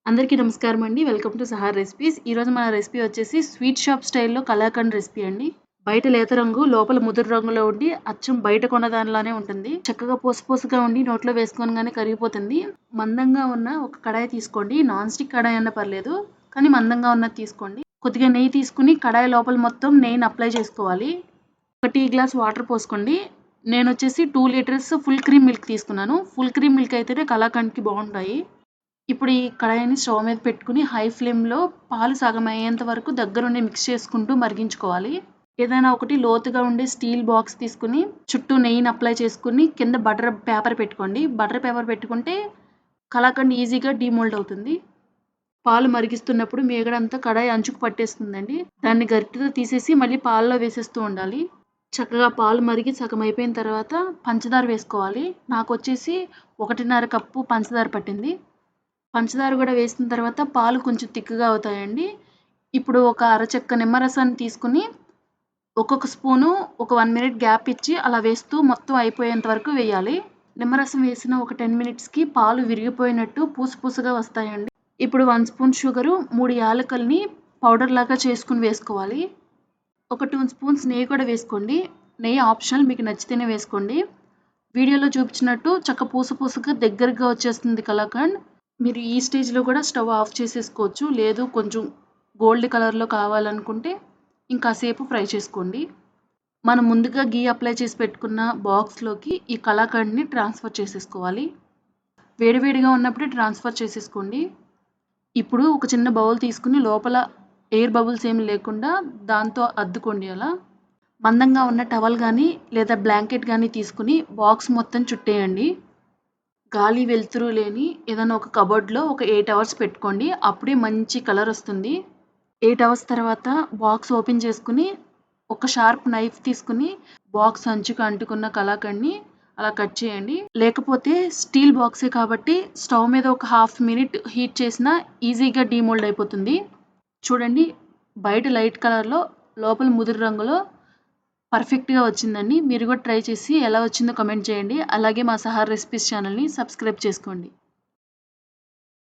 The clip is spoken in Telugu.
అందరికీ నమస్కారం అండి. Welcome to Sahar recipes. ఈరోజు మన రెసిపీ వచ్చేసి స్వీట్ షాప్ స్టైల్‌లో కలాకండ్ రెసిపీ అండి. బయట లేత రంగు, లోపల ముదురు రంగులో ఉండి అచ్చం బయట కొన్న దానిలానే ఉంటుంది. చక్కగా పొసుగా ఉండి నోట్లో వేసుకోగానే కరిగిపోతుంది. మందంగా ఉన్న ఒక కడాయి తీసుకోండి. నాన్ స్టిక్ కడాయి అన్నా పర్లేదు. కానీ మందంగా ఉన్నది తీసుకోండి. కొద్దిగా నెయ్యి తీసుకొని కడాయి లోపల మొత్తం నెయ్యిని అప్లై చేసుకోవాలి. ఒక టీ గ్లాస్ వాటర్ పోసుకోండి. నేనొచ్చేసి 2 లీటర్స్ ఫుల్ క్రీమ్ మిల్క్ తీసుకున్నాను. ఫుల్ క్రీమ్ మిల్క్ అయితేనే కలాకండ్‌కి బావుంటాయి. ఇప్పుడు ఈ కడాయిని స్టవ్ మీద పెట్టుకొని హై ఫ్లేమ్‌లో పాలు సగం అయ్యేంత వరకు దగ్గరుండి మిక్స్ చేసుకుంటూ మరిగించుకోవాలి. ఏదైనా ఒకటి లోతుగా ఉండే స్టీల్ బాక్స్ తీసుకొని చుట్టూ నెయ్యిని అప్లై చేసుకొని కింద బటర్ పేపర్ పెట్టుకోండి. బటర్ పేపర్ పెట్టుకుంటే కలాకండ్ ఈజీగా డీమోల్డ్ అవుతుంది. పాలు మరిగిస్తున్నప్పుడు మీగడంతా కడాయి అంచుకు పట్టేస్తుందండి. దాన్ని గరిటెతో తీసేసి మళ్ళీ పాలలో వేసేస్తూ ఉండాలి. చక్కగా పాలు మరిగి సగం అయిపోయిన తర్వాత పంచదార వేసుకోవాలి. నాకొచ్చేసి 1:30 కప్పు పంచదార పట్టింది. పంచదార కూడా వేసిన తర్వాత పాలు కొంచెం థిక్‌గా అవుతాయండి. ఇప్పుడు ఒక అరచెక్క నిమ్మరసాన్ని తీసుకొని ఒక్కొక్క స్పూను ఒక 1 మినిట్ గ్యాప్ ఇచ్చి అలా వేస్తూ మొత్తం అయిపోయేంత వరకు వేయాలి. నిమ్మరసం వేసిన ఒక 10 మినిట్స్‌కి పాలు విరిగిపోయినట్టు పూసగా వస్తాయండి. ఇప్పుడు 1 స్పూన్ షుగరు, 3 యాలకుల్ని పౌడర్ లాగా చేసుకొని వేసుకోవాలి. ఒక 2 స్పూన్స్ నెయ్యి కూడా వేసుకోండి. నెయ్యి ఆప్షనల్, మీకు నచ్చితేనే వేసుకోండి. వీడియోలో చూపించినట్టు పూసగా దగ్గరగా వచ్చేస్తుంది కలాకండ్. మీరు ఈ స్టేజ్‌లో కూడా స్టవ్ ఆఫ్ చేసేసుకోవచ్చు. లేదు కొంచెం గోల్డ్ కలర్‌లో కావాలనుకుంటే ఇంకాసేపు ఫ్రై చేసుకోండి. మనం ముందుగా ఘీ అప్లై చేసి పెట్టుకున్న బాక్స్‌లోకి ఈ కలాకండ్‌ని ట్రాన్స్‌ఫర్ చేసేసుకోవాలి. వేడివేడిగా ఉన్నప్పుడే ట్రాన్స్‌ఫర్ చేసేసుకోండి. ఇప్పుడు ఒక చిన్న బౌల్ తీసుకొని లోపల ఎయిర్ బబుల్స్ ఏమి లేకుండా దాంతో అద్దుకోండి అలా. మందంగా ఉన్న టవల్ గానీ లేదా బ్లాంకెట్ గానీ తీసుకొని బాక్స్ మొత్తం చుట్టేయండి. గాలి, వెలుతురు లేని ఏదైనా ఒక కబోర్డ్‌లో ఒక 8 అవర్స్ పెట్టుకోండి. అప్పుడే మంచి కలర్ వస్తుంది. 8 అవర్స్ తర్వాత బాక్స్ ఓపెన్ చేసుకొని ఒక షార్ప్ నైఫ్ తీసుకొని బాక్స్ అంచుకు అంటుకున్న కలాకండ్‌ని అలా కట్ చేయండి. లేకపోతే స్టీల్ బాక్సే కాబట్టి స్టవ్ మీద ఒక హాఫ్ మినిట్ హీట్ చేసినా ఈజీగా డీమోల్డ్ అయిపోతుంది. చూడండి, బయట లైట్ కలర్‌లో లోపల ముదురు రంగులో పర్ఫెక్ట్‌గా వచ్చిందండి. మీరు కూడా ట్రై చేసి ఎలా వచ్చిందో కామెంట్ చేయండి. అలాగే మా సహార్ రెసిపీస్ ఛానల్‌ని సబ్స్క్రైబ్ చేసుకోండి.